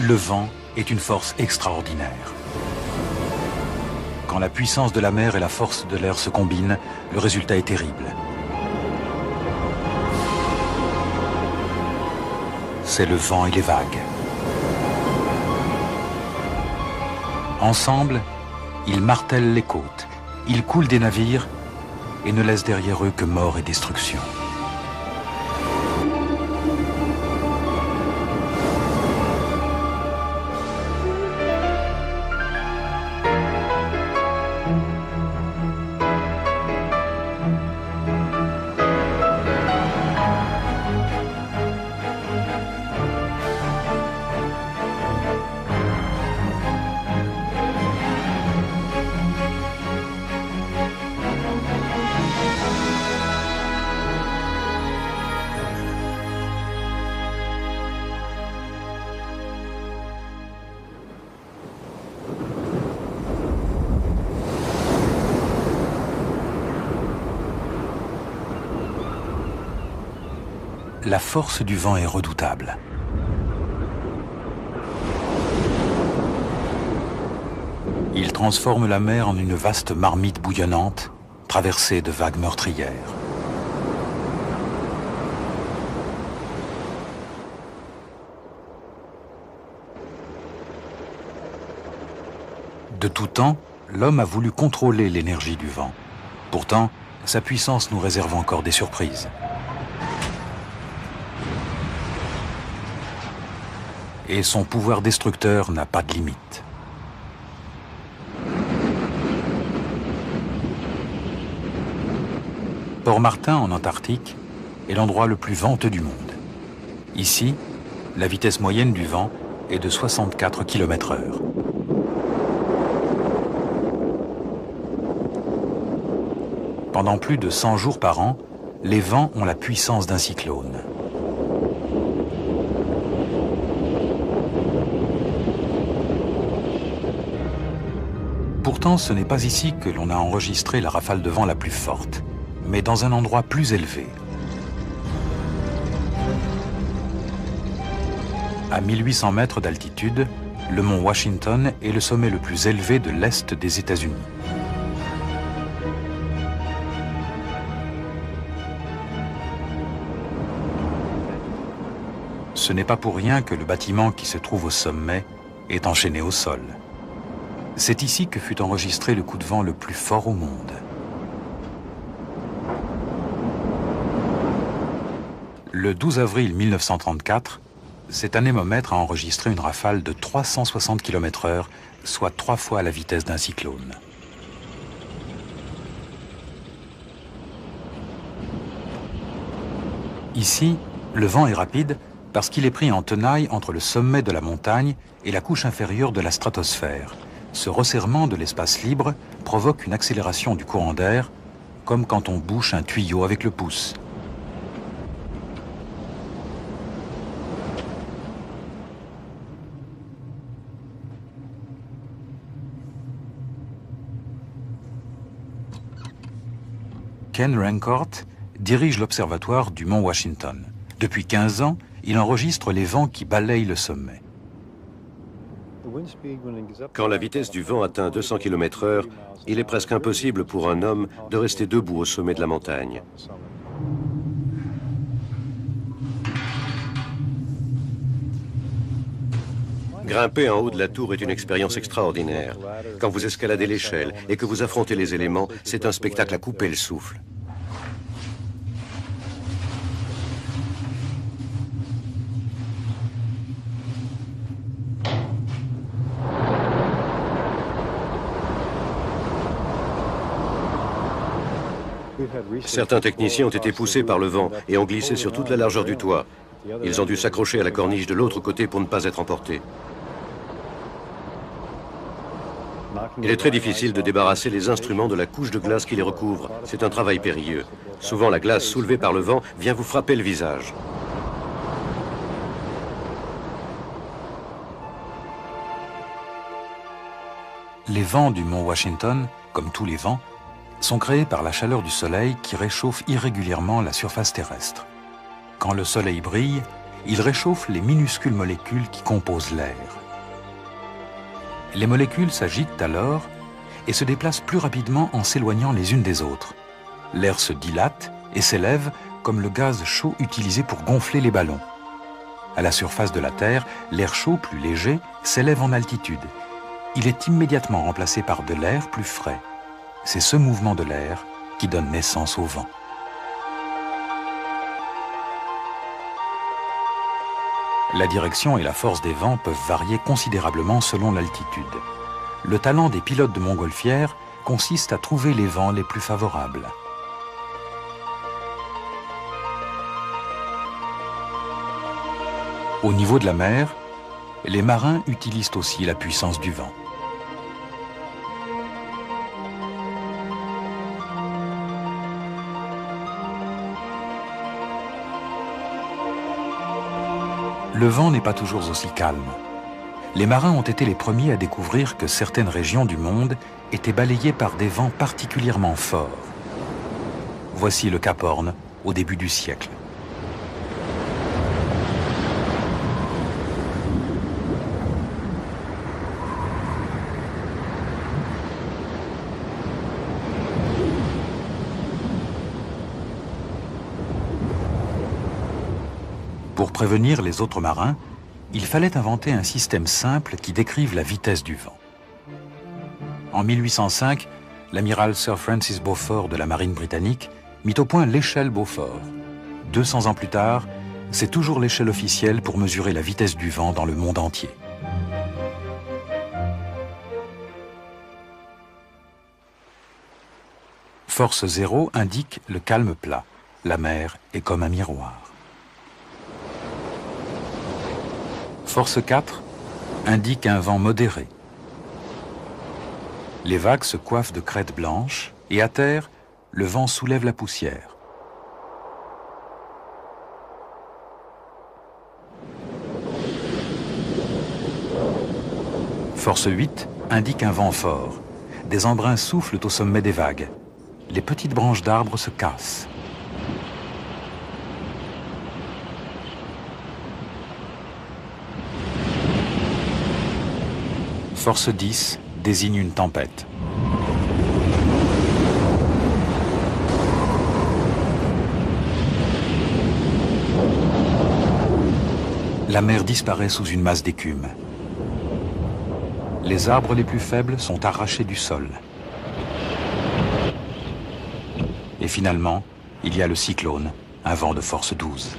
Le vent est une force extraordinaire. Quand la puissance de la mer et la force de l'air se combinent, le résultat est terrible. C'est le vent et les vagues. Ensemble, ils martèlent les côtes, ils coulent des navires et ne laissent derrière eux que mort et destruction. La force du vent est redoutable. Il transforme la mer en une vaste marmite bouillonnante, traversée de vagues meurtrières. De tout temps, l'homme a voulu contrôler l'énergie du vent. Pourtant, sa puissance nous réserve encore des surprises. Et son pouvoir destructeur n'a pas de limite. Port-Martin, en Antarctique, est l'endroit le plus venteux du monde. Ici, la vitesse moyenne du vent est de 64 km/h. Pendant plus de 100 jours par an, les vents ont la puissance d'un cyclone. Pourtant, ce n'est pas ici que l'on a enregistré la rafale de vent la plus forte, mais dans un endroit plus élevé. À 1800 mètres d'altitude, le mont Washington est le sommet le plus élevé de l'Est des États-Unis. Ce n'est pas pour rien que le bâtiment qui se trouve au sommet est enchaîné au sol. C'est ici que fut enregistré le coup de vent le plus fort au monde. Le 12 avril 1934, cet anémomètre a enregistré une rafale de 360 km/h, soit 3 fois la vitesse d'un cyclone. Ici, le vent est rapide parce qu'il est pris en tenaille entre le sommet de la montagne et la couche inférieure de la stratosphère. Ce resserrement de l'espace libre provoque une accélération du courant d'air, comme quand on bouche un tuyau avec le pouce. Ken Rancourt dirige l'observatoire du mont Washington. Depuis 15 ans, il enregistre les vents qui balayent le sommet. Quand la vitesse du vent atteint 200 km/h, il est presque impossible pour un homme de rester debout au sommet de la montagne. Grimper en haut de la tour est une expérience extraordinaire. Quand vous escaladez l'échelle et que vous affrontez les éléments, c'est un spectacle à couper le souffle. Certains techniciens ont été poussés par le vent et ont glissé sur toute la largeur du toit. Ils ont dû s'accrocher à la corniche de l'autre côté pour ne pas être emportés. Il est très difficile de débarrasser les instruments de la couche de glace qui les recouvre. C'est un travail périlleux. Souvent, la glace soulevée par le vent vient vous frapper le visage. Les vents du mont Washington, comme tous les vents, sont créés par la chaleur du soleil qui réchauffe irrégulièrement la surface terrestre. Quand le soleil brille, il réchauffe les minuscules molécules qui composent l'air. Les molécules s'agitent alors et se déplacent plus rapidement en s'éloignant les unes des autres. L'air se dilate et s'élève comme le gaz chaud utilisé pour gonfler les ballons. À la surface de la Terre, l'air chaud plus léger s'élève en altitude. Il est immédiatement remplacé par de l'air plus frais. C'est ce mouvement de l'air qui donne naissance au vent. La direction et la force des vents peuvent varier considérablement selon l'altitude. Le talent des pilotes de montgolfière consiste à trouver les vents les plus favorables. Au niveau de la mer, les marins utilisent aussi la puissance du vent. Le vent n'est pas toujours aussi calme. Les marins ont été les premiers à découvrir que certaines régions du monde étaient balayées par des vents particulièrement forts. Voici le Cap Horn au début du siècle. Pour prévenir les autres marins, il fallait inventer un système simple qui décrive la vitesse du vent. En 1805, l'amiral Sir Francis Beaufort de la marine britannique mit au point l'échelle Beaufort. 200 ans plus tard, c'est toujours l'échelle officielle pour mesurer la vitesse du vent dans le monde entier. Force 0 indique le calme plat. La mer est comme un miroir. Force 4 indique un vent modéré. Les vagues se coiffent de crêtes blanches et à terre, le vent soulève la poussière. Force 8 indique un vent fort. Des embruns soufflent au sommet des vagues. Les petites branches d'arbres se cassent. Force 10 désigne une tempête. La mer disparaît sous une masse d'écume. Les arbres les plus faibles sont arrachés du sol. Et finalement, il y a le cyclone, un vent de force 12.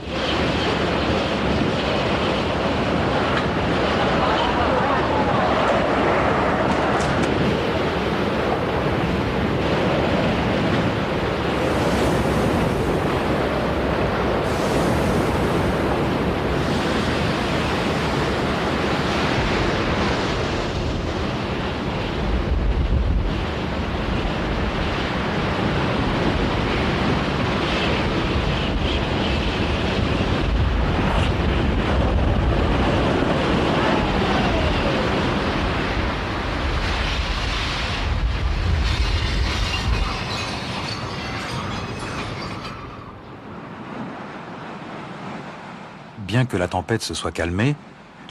Bien que la tempête se soit calmée,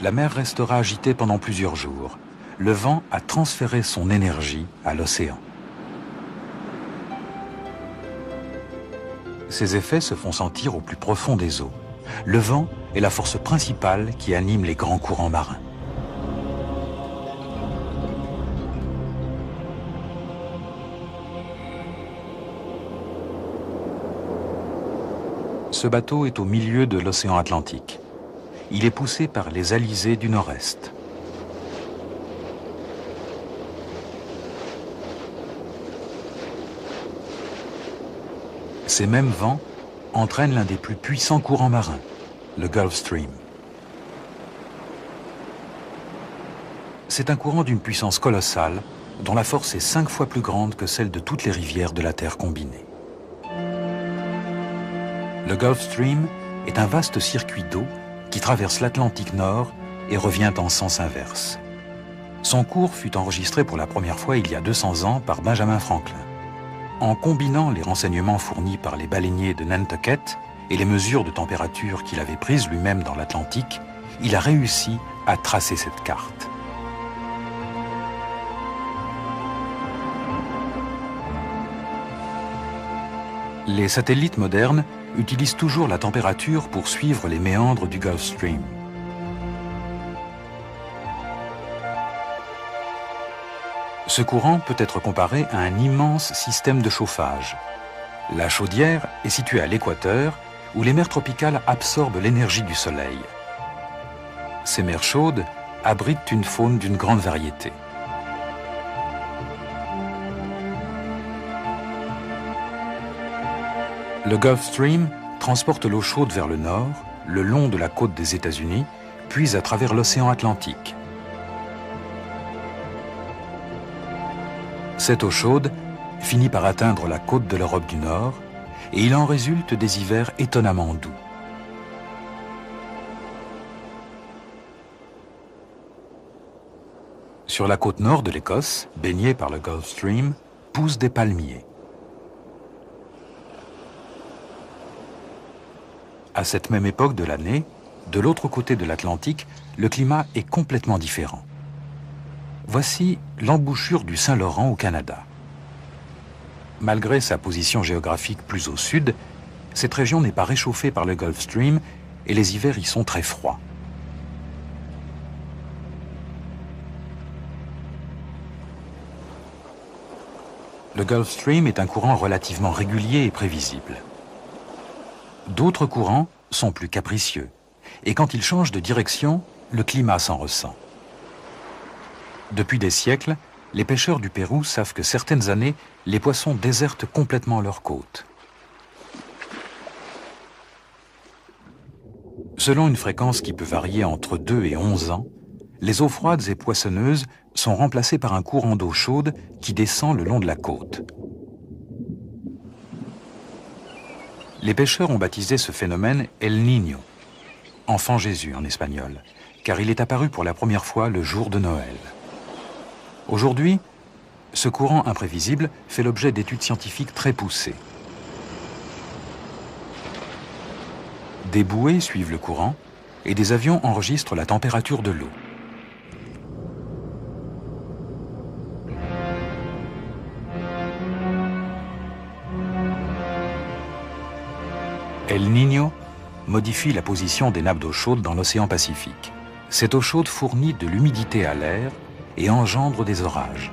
la mer restera agitée pendant plusieurs jours. Le vent a transféré son énergie à l'océan. Ces effets se font sentir au plus profond des eaux. Le vent est la force principale qui anime les grands courants marins. Ce bateau est au milieu de l'océan Atlantique. Il est poussé par les alizés du nord-est. Ces mêmes vents entraînent l'un des plus puissants courants marins, le Gulf Stream. C'est un courant d'une puissance colossale, dont la force est 5 fois plus grande que celle de toutes les rivières de la Terre combinées. Le Gulf Stream est un vaste circuit d'eau qui traverse l'Atlantique Nord et revient en sens inverse. Son cours fut enregistré pour la première fois il y a 200 ans par Benjamin Franklin. En combinant les renseignements fournis par les baleiniers de Nantucket et les mesures de température qu'il avait prises lui-même dans l'Atlantique, il a réussi à tracer cette carte. Les satellites modernes utilisent toujours la température pour suivre les méandres du Gulf Stream. Ce courant peut être comparé à un immense système de chauffage. La chaudière est située à l'équateur, où les mers tropicales absorbent l'énergie du soleil. Ces mers chaudes abritent une faune d'une grande variété. Le Gulf Stream transporte l'eau chaude vers le nord, le long de la côte des États-Unis, puis à travers l'océan Atlantique. Cette eau chaude finit par atteindre la côte de l'Europe du Nord et il en résulte des hivers étonnamment doux. Sur la côte nord de l'Écosse, baignée par le Gulf Stream, poussent des palmiers. À cette même époque de l'année, de l'autre côté de l'Atlantique, le climat est complètement différent. Voici l'embouchure du Saint-Laurent au Canada. Malgré sa position géographique plus au sud, cette région n'est pas réchauffée par le Gulf Stream et les hivers y sont très froids. Le Gulf Stream est un courant relativement régulier et prévisible. D'autres courants sont plus capricieux, et quand ils changent de direction, le climat s'en ressent. Depuis des siècles, les pêcheurs du Pérou savent que certaines années, les poissons désertent complètement leurs côtes. Selon une fréquence qui peut varier entre 2 et 11 ans, les eaux froides et poissonneuses sont remplacées par un courant d'eau chaude qui descend le long de la côte. Les pêcheurs ont baptisé ce phénomène El Niño, enfant Jésus en espagnol, car il est apparu pour la première fois le jour de Noël. Aujourd'hui, ce courant imprévisible fait l'objet d'études scientifiques très poussées. Des bouées suivent le courant et des avions enregistrent la température de l'eau. El Niño modifie la position des nappes d'eau chaude dans l'océan Pacifique. Cette eau chaude fournit de l'humidité à l'air et engendre des orages.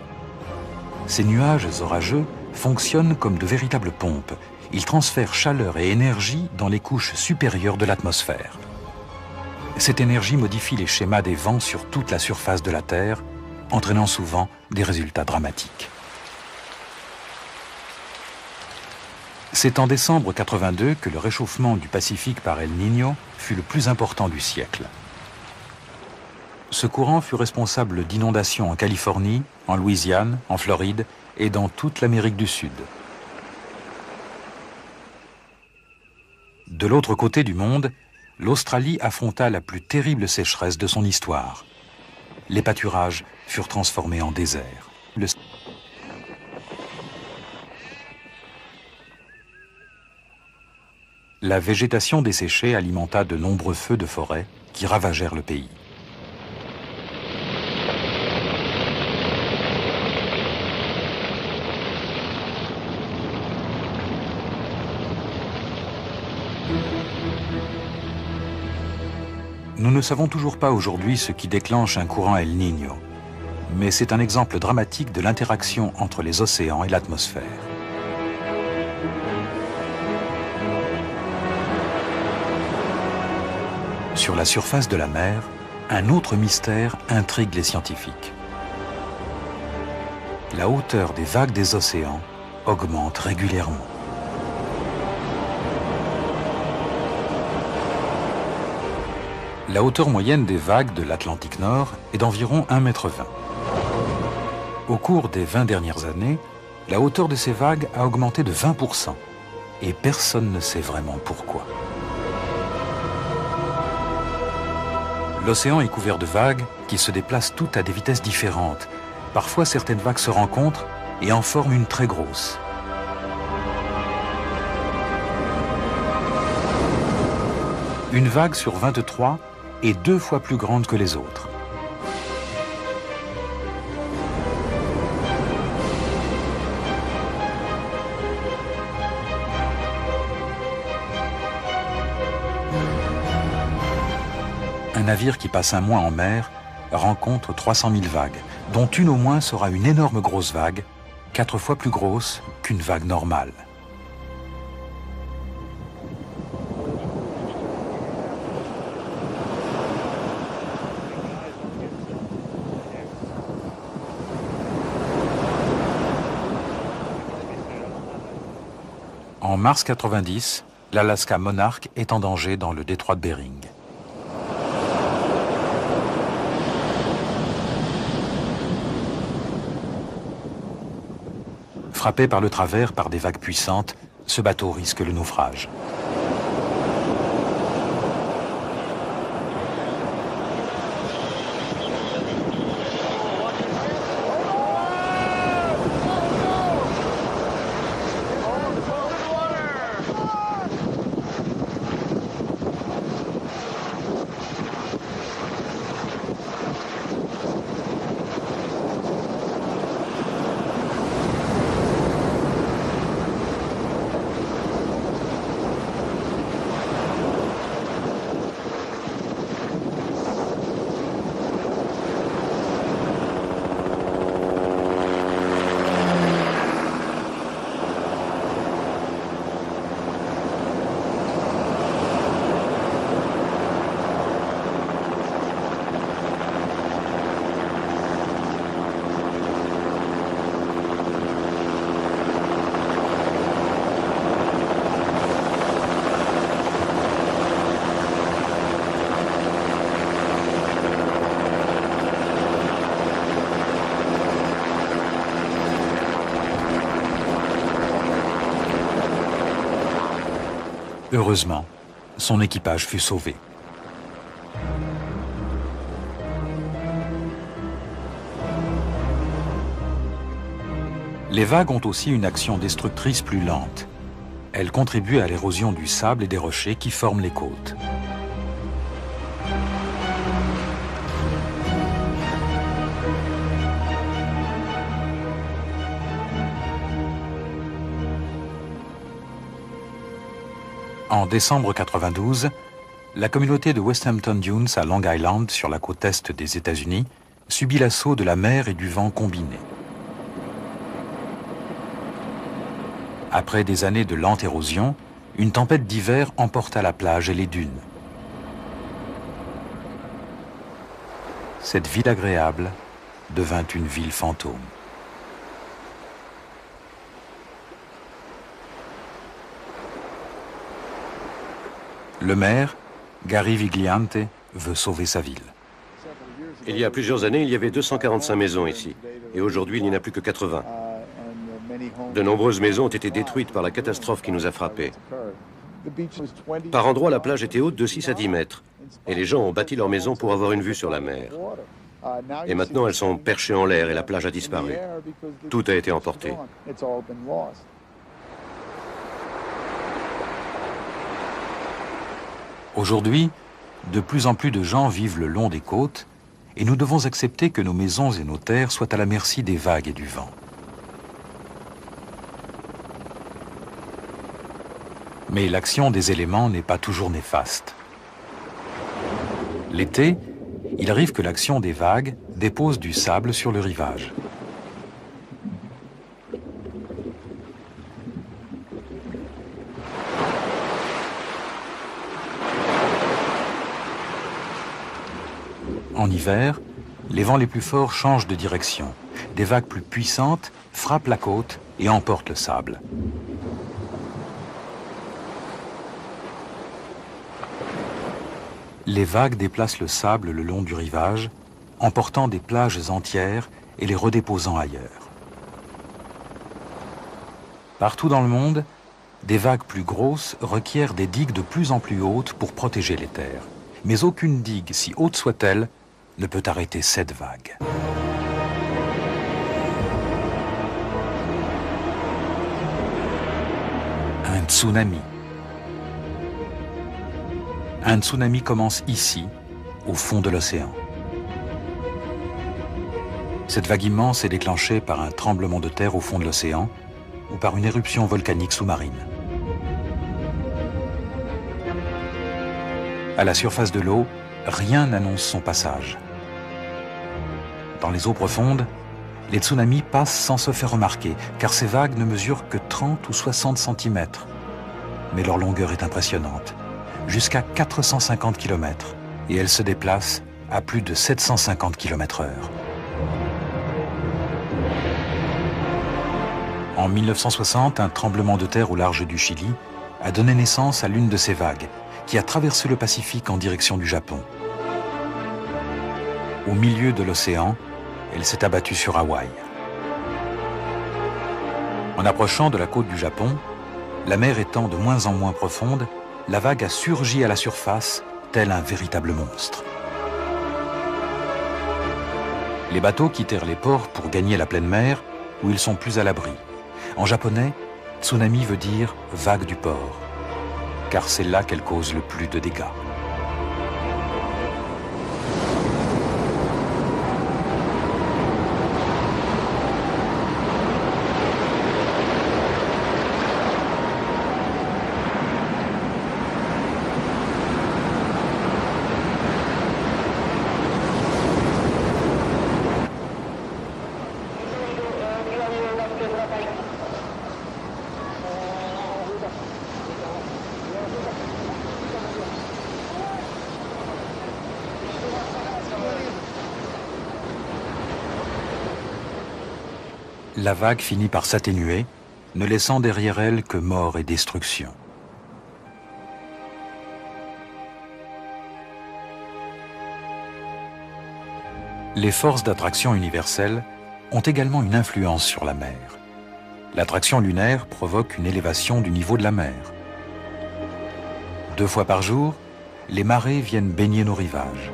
Ces nuages orageux fonctionnent comme de véritables pompes. Ils transfèrent chaleur et énergie dans les couches supérieures de l'atmosphère. Cette énergie modifie les schémas des vents sur toute la surface de la Terre, entraînant souvent des résultats dramatiques. C'est en décembre 82 que le réchauffement du Pacifique par El Niño fut le plus important du siècle. Ce courant fut responsable d'inondations en Californie, en Louisiane, en Floride et dans toute l'Amérique du Sud. De l'autre côté du monde, l'Australie affronta la plus terrible sécheresse de son histoire. Les pâturages furent transformés en désert. La végétation desséchée alimenta de nombreux feux de forêt qui ravagèrent le pays. Nous ne savons toujours pas aujourd'hui ce qui déclenche un courant El Niño, mais c'est un exemple dramatique de l'interaction entre les océans et l'atmosphère. Sur la surface de la mer, un autre mystère intrigue les scientifiques. La hauteur des vagues des océans augmente régulièrement. La hauteur moyenne des vagues de l'Atlantique Nord est d'environ 1,20 m. Au cours des 20 dernières années, la hauteur de ces vagues a augmenté de 20%, et personne ne sait vraiment pourquoi. L'océan est couvert de vagues qui se déplacent toutes à des vitesses différentes. Parfois, certaines vagues se rencontrent et en forment une très grosse. Une vague sur 23 est 2 fois plus grande que les autres. Un navire qui passe un mois en mer rencontre 300 000 vagues, dont une au moins sera une énorme grosse vague, 4 fois plus grosse qu'une vague normale. En mars 90, l'Alaska Monarch est en danger dans le détroit de Bering. Frappé par le travers par des vagues puissantes, ce bateau risque le naufrage. Heureusement, son équipage fut sauvé. Les vagues ont aussi une action destructrice plus lente. Elles contribuent à l'érosion du sable et des rochers qui forment les côtes. En décembre 92, la communauté de Westhampton Dunes à Long Island, sur la côte est des États-Unis, subit l'assaut de la mer et du vent combinés. Après des années de lente érosion, une tempête d'hiver emporta la plage et les dunes. Cette ville agréable devint une ville fantôme. Le maire, Gary Vigliante, veut sauver sa ville. Il y a plusieurs années, il y avait 245 maisons ici. Et aujourd'hui, il n'y en a plus que 80. De nombreuses maisons ont été détruites par la catastrophe qui nous a frappés. Par endroits, la plage était haute de 6 à 10 mètres. Et les gens ont bâti leurs maisons pour avoir une vue sur la mer. Et maintenant, elles sont perchées en l'air et la plage a disparu. Tout a été emporté. Aujourd'hui, de plus en plus de gens vivent le long des côtes et nous devons accepter que nos maisons et nos terres soient à la merci des vagues et du vent. Mais l'action des éléments n'est pas toujours néfaste. L'été, il arrive que l'action des vagues dépose du sable sur le rivage. En hiver, les vents les plus forts changent de direction. Des vagues plus puissantes frappent la côte et emportent le sable. Les vagues déplacent le sable le long du rivage, emportant des plages entières et les redéposant ailleurs. Partout dans le monde, des vagues plus grosses requièrent des digues de plus en plus hautes pour protéger les terres. Mais aucune digue, si haute soit-elle, ne peut arrêter cette vague. Un tsunami. Un tsunami commence ici, au fond de l'océan. Cette vague immense est déclenchée par un tremblement de terre au fond de l'océan ou par une éruption volcanique sous-marine. À la surface de l'eau, rien n'annonce son passage. Dans les eaux profondes, les tsunamis passent sans se faire remarquer, car ces vagues ne mesurent que 30 ou 60 cm. Mais leur longueur est impressionnante, jusqu'à 450 km, et elles se déplacent à plus de 750 km/h. En 1960, un tremblement de terre au large du Chili a donné naissance à l'une de ces vagues, qui a traversé le Pacifique en direction du Japon. Au milieu de l'océan, elle s'est abattue sur Hawaï. En approchant de la côte du Japon, la mer étant de moins en moins profonde, la vague a surgi à la surface, tel un véritable monstre. Les bateaux quittèrent les ports pour gagner la pleine mer, où ils sont plus à l'abri. En japonais, tsunami veut dire vague du port, car c'est là qu'elle cause le plus de dégâts. La vague finit par s'atténuer, ne laissant derrière elle que mort et destruction. Les forces d'attraction universelles ont également une influence sur la mer. L'attraction lunaire provoque une élévation du niveau de la mer. 2 fois par jour, les marées viennent baigner nos rivages.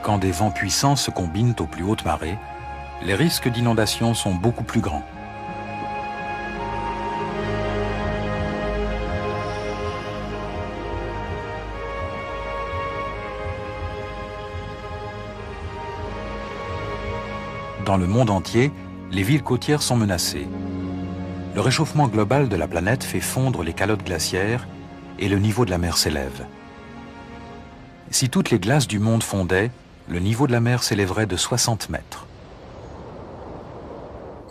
Quand des vents puissants se combinent aux plus hautes marées, les risques d'inondation sont beaucoup plus grands. Dans le monde entier, les villes côtières sont menacées. Le réchauffement global de la planète fait fondre les calottes glaciaires et le niveau de la mer s'élève. Si toutes les glaces du monde fondaient, le niveau de la mer s'élèverait de 60 mètres.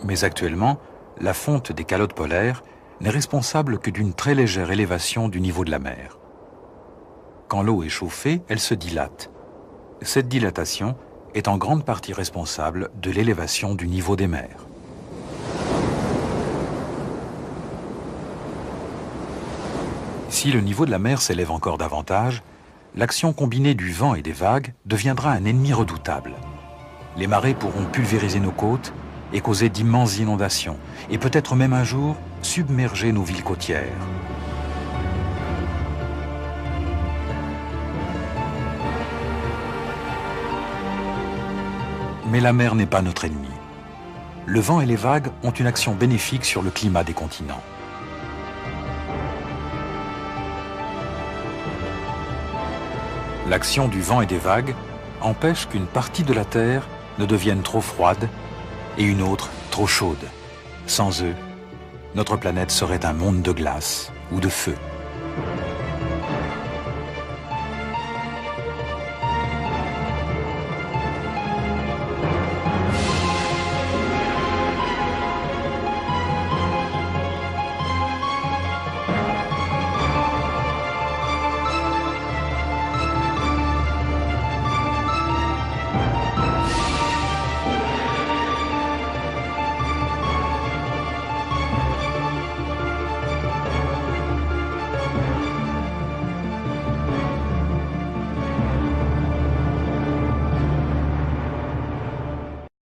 Mais actuellement, la fonte des calottes polaires n'est responsable que d'une très légère élévation du niveau de la mer. Quand l'eau est chauffée, elle se dilate. Cette dilatation est en grande partie responsable de l'élévation du niveau des mers. Si le niveau de la mer s'élève encore davantage, l'action combinée du vent et des vagues deviendra un ennemi redoutable. Les marées pourront pulvériser nos côtes et causer d'immenses inondations, et peut-être même un jour submerger nos villes côtières. Mais la mer n'est pas notre ennemi. Le vent et les vagues ont une action bénéfique sur le climat des continents. L'action du vent et des vagues empêche qu'une partie de la Terre ne devienne trop froide et une autre trop chaude. Sans eux, notre planète serait un monde de glace ou de feu.